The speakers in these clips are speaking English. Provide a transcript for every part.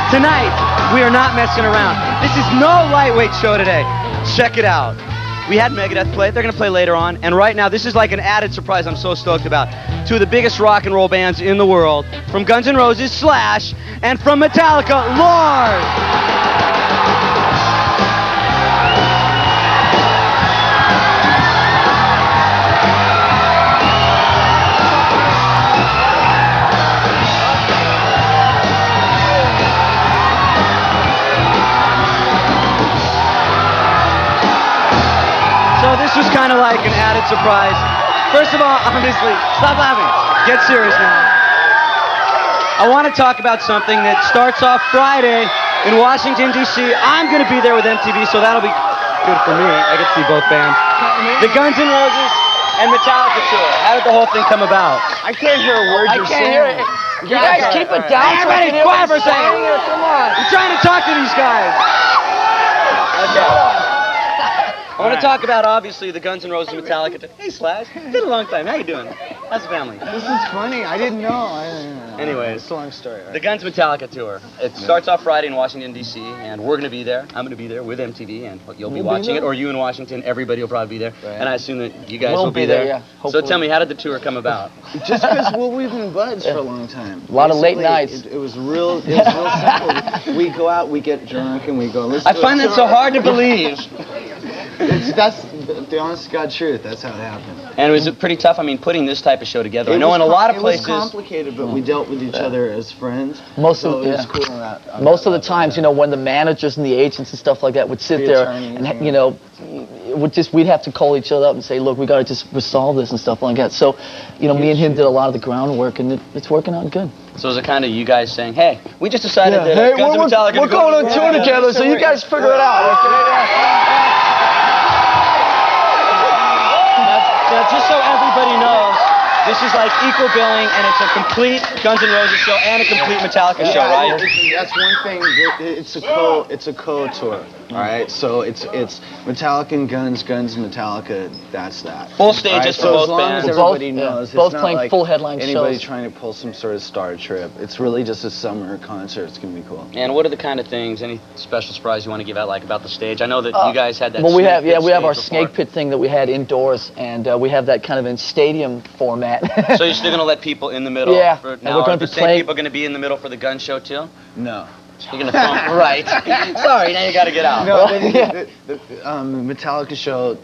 Tonight, we are not messing around. This is no lightweight show today. Check it out. We had Megadeth play. They're going to play later on. And right now, this is like an added surprise I'm so stoked about. Two of the biggest rock and roll bands in the world. From Guns N' Roses, Slash, and from Metallica, Lord. So this was kind of like an added surprise. First of all, obviously, stop laughing. Get serious now. I want to talk about something that starts off Friday in Washington, D.C. I'm going to be there with MTV, so that'll be good for me. I get to see both bands. The Guns N' Roses and Metallica tour. How did the whole thing come about? I can't hear a word you're saying. I can't hear it. You guys keep it down. Everybody quiet for a second. Come on. I'm trying to talk to these guys. Okay. I want to talk about, obviously, the Guns N' Roses and Metallica. Hey, Slash. It's been a long time. How you doing? How's the family? This is funny. I didn't know. Anyways, it's a long story. Right? The Guns Metallica tour. It starts off Friday in Washington, D.C., and we're going to be there. I'm going to be there with MTV, and you'll be watching it, or you in Washington. Everybody will probably be there. Right. And I assume that you guys will be there. Yeah, so tell me, how did the tour come about? Just because we've been buds for a long time. A lot of late nights. It was real simple. We go out, we get drunk, and we go, listen. I find that so hard to believe. That's the honest to God truth. That's how it happened. And was it pretty tough? I mean, putting this type of show together. I know in a lot of places. It was complicated, but we dealt with each other as friends. Most of the times, you know, when the managers and the agents and stuff like that would sit there and, you know, we'd have to call each other up and say, look, we got to just resolve this and stuff like that. So, you know, me and him did a lot of the groundwork, and it's working out good. So is it kind of you guys saying, hey, we just decided that hey, Guns N' Metallica we're going on tour together, so you guys figure it out. Now, just so everybody knows, this is like equal billing, and it's a complete Guns N' Roses show and a complete Metallica show, right? That's one thing. It's a co-tour. All right, so it's Metallica and Guns and Metallica. That's that. Full stages for both bands. As long as everybody knows, both it's not playing like full headline anybody shows. trying to pull some sort of star trip. It's really just a summer concert. It's gonna be cool. And what are the kind of things, any special surprise you want to give out, like about the stage? I know that you guys had that. Well, we have our snake pit thing that we had indoors, and we have that kind of in stadium format. So you're still gonna let people in the middle? Yeah. Now, are the same people gonna be in the middle for the gun show too? No. You're gonna film, right? Sorry, now you gotta get out. No, the Metallica show,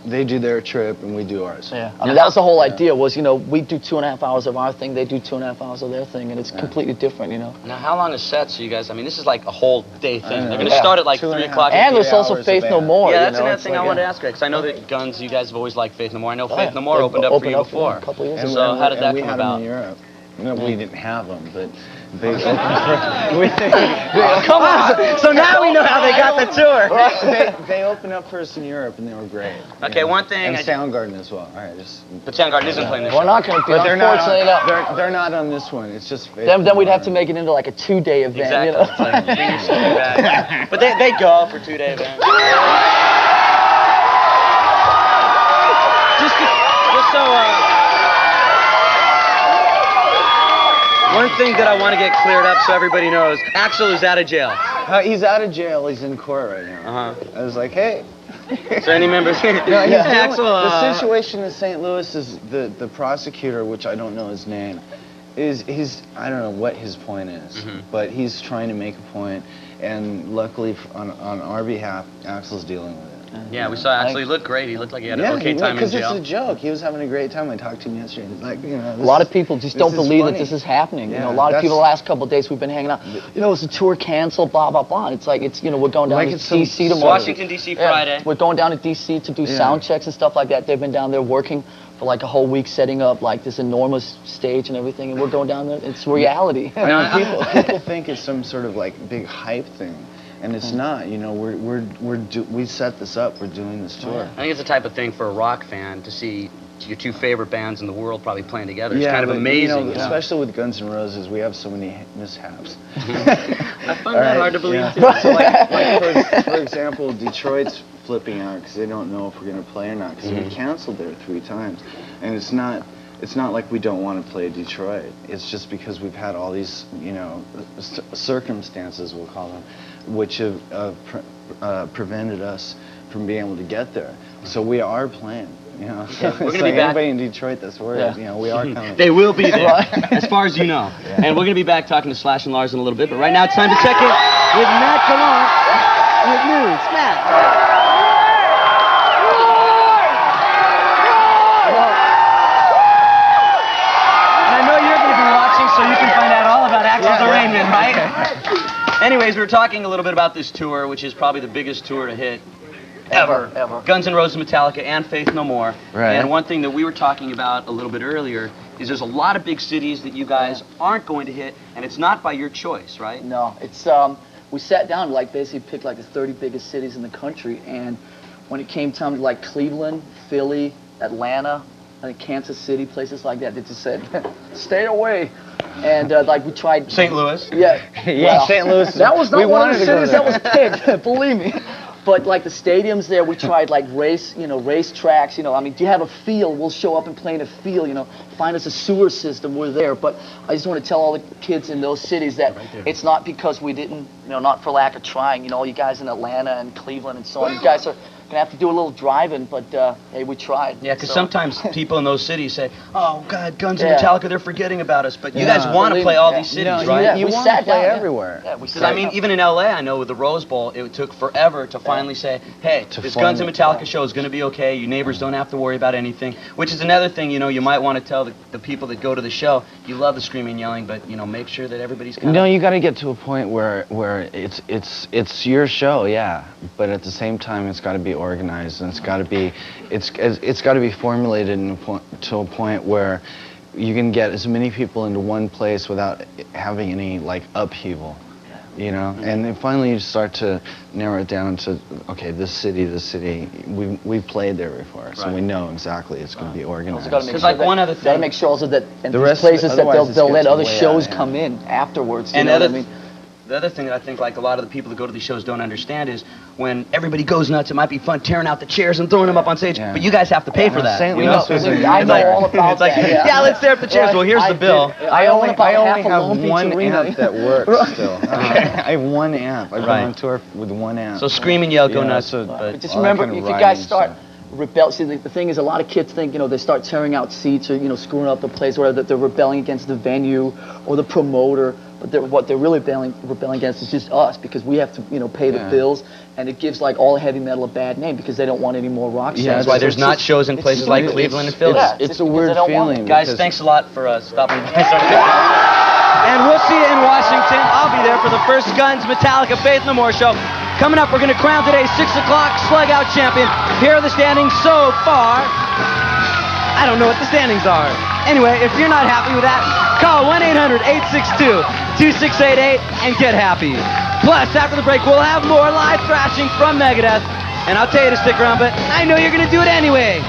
they do their trip and we do ours. Yeah, I mean that was the whole idea. Was, you know, we do 2.5 hours of our thing, they do 2.5 hours of their thing, and it's completely different, you know. Now, how long is sets? So you guys, I mean, this is like a whole day thing. They're gonna start at like 3 o'clock. And there's also Faith No More. Yeah, that's another thing I wanted to ask, because I know that Guns, you guys have always liked Faith No More. I know Faith No More opened up for you before. A couple years ago. So how did that come about? We had them in Europe. No, we didn't have them, but they opened Come on! So now we know how they got the tour. They opened up for us in Europe, and they were great. Okay, one thing. And Soundgarden as well. All right, But Soundgarden isn't playing this show. We're not going to be. Unfortunately, no. They're not on this one. It's just. Then we'd have to make it into like a 2-day event. Exactly. You know? But they go for 2-day events. Just so. One thing that I want to get cleared up so everybody knows, Axl is out of jail. He's out of jail. He's in court right now. I was like, hey. So any members? No, Axl. The situation in St. Louis is the prosecutor, which I don't know his name, he's I don't know what his point is, but he's trying to make a point, and luckily on our behalf, Axl's dealing with it. Yeah, we saw Axl. He looked great. He looked like he had an okay time in jail. Because it's a joke. He was having a great time. I talked to him yesterday. He's like, you know, a lot of people just don't believe that this is happening. Yeah, you know, a lot of people the last couple of days we've been hanging out. You know, it's a tour canceled, blah blah blah. It's like you know, we're going down to D.C. tomorrow. Washington D.C. Friday. We're going down to D.C. to do sound checks and stuff like that. They've been down there working for like a whole week, setting up like this enormous stage and everything, and we're going down there. It's reality. People think it's some sort of like big hype thing. And it's not, you know. We set this up. We're doing this tour. I think it's the type of thing for a rock fan to see your two favorite bands in the world probably playing together. It's kind of amazing. You know, especially with Guns N' Roses, we have so many mishaps. I find that hard to believe too. So like for example, Detroit's flipping out because they don't know if we're going to play or not because we canceled there 3 times, and it's not. it's not like we don't want to play Detroit. It's just because we've had all these, you know, circumstances, we'll call them, which have prevented us from being able to get there. So we are playing, you know. We're going to be back. Anybody in Detroit that's worried, you know, we are coming. They will be there, as far as you know. Yeah. And we're going to be back talking to Slash and Lars in a little bit, but right now it's time to check in with Matt Gallant with news. Matt. So you can find out all about Axl's arraignment, right? Anyways, we were talking a little bit about this tour, which is probably the biggest tour to hit ever. Guns N' Roses, Metallica, and Faith No More. Right. And one thing that we were talking about a little bit earlier is there's a lot of big cities that you guys aren't going to hit, and it's not by your choice, right? No, it's we sat down, like basically picked like the 30 biggest cities in the country, and when it came time to like Cleveland, Philly, Atlanta, I think Kansas City, places like that, they just said, stay away. And like we tried St. Louis. Yeah. Well, St. Louis. That was not one of the cities that was picked, believe me. But like the stadiums there, we tried like race tracks. You know, I mean, do you have a field? We'll show up and play in a field. You know, find us a sewer system. We're there. But I just want to tell all the kids in those cities that it's not because we didn't, you know, not for lack of trying. You know, all you guys in Atlanta and Cleveland and so on, you guys are gonna have to do a little driving, but hey, we tried. Yeah, because sometimes people in those cities say, "Oh God, Guns and Metallica, they're forgetting about us." But you guys want to play all these cities, right? Yeah, you want to play everywhere. Yeah, we I mean, even in LA, I know with the Rose Bowl, it took forever to finally say, "Hey, this Guns and Metallica show is going to be okay. You neighbors don't have to worry about anything." Which is another thing, you know, you might want to tell the people that go to the show, you love the screaming and yelling, but you know, make sure that everybody's kind of. No, you got to get to a point where it's your show, yeah, but at the same time, it's got to be organized and it's got to be formulated to a point where you can get as many people into one place without having any like upheaval, you know. And then finally you start to narrow it down to, okay, this city, we've played there before, so we know exactly it's going to be organized. Because like one other thing, got to make sure also that in these places that they'll let other shows come in afterwards. And the other thing that I think like a lot of the people that go to these shows don't understand is when everybody goes nuts, it might be fun tearing out the chairs and throwing them up on stage, but you guys have to pay for that. St. Louis was I know all about that. Yeah, let's tear up the chairs. Well, here's the bill. I only have one amp that works still. I have one amp. I've been on tour with one amp. So scream and yell, go nuts. But just remember, if you guys start rebel, see the thing is, a lot of kids think, you know, they start tearing out seats or, you know, screwing up the place, or that they're rebelling against the venue or the promoter. But what they're really rebelling against is just us, because we have to, you know, pay the bills, and it gives like all heavy metal a bad name because they don't want any more rock stars. Yeah, that's why there's not shows in places like Cleveland and Philly. It's a weird feeling. Guys, thanks a lot for stopping by. And we'll see you in Washington. I'll be there for the first Guns, Metallica, Faith No More show. Coming up, we're going to crown today's 6 o'clock Slug Out champion. Here are the standings so far. I don't know what the standings are. Anyway, if you're not happy with that, call 1-800-862-2688 and get happy. Plus, after the break, we'll have more live thrashing from Megadeth. And I'll tell you to stick around, but I know you're going to do it anyway.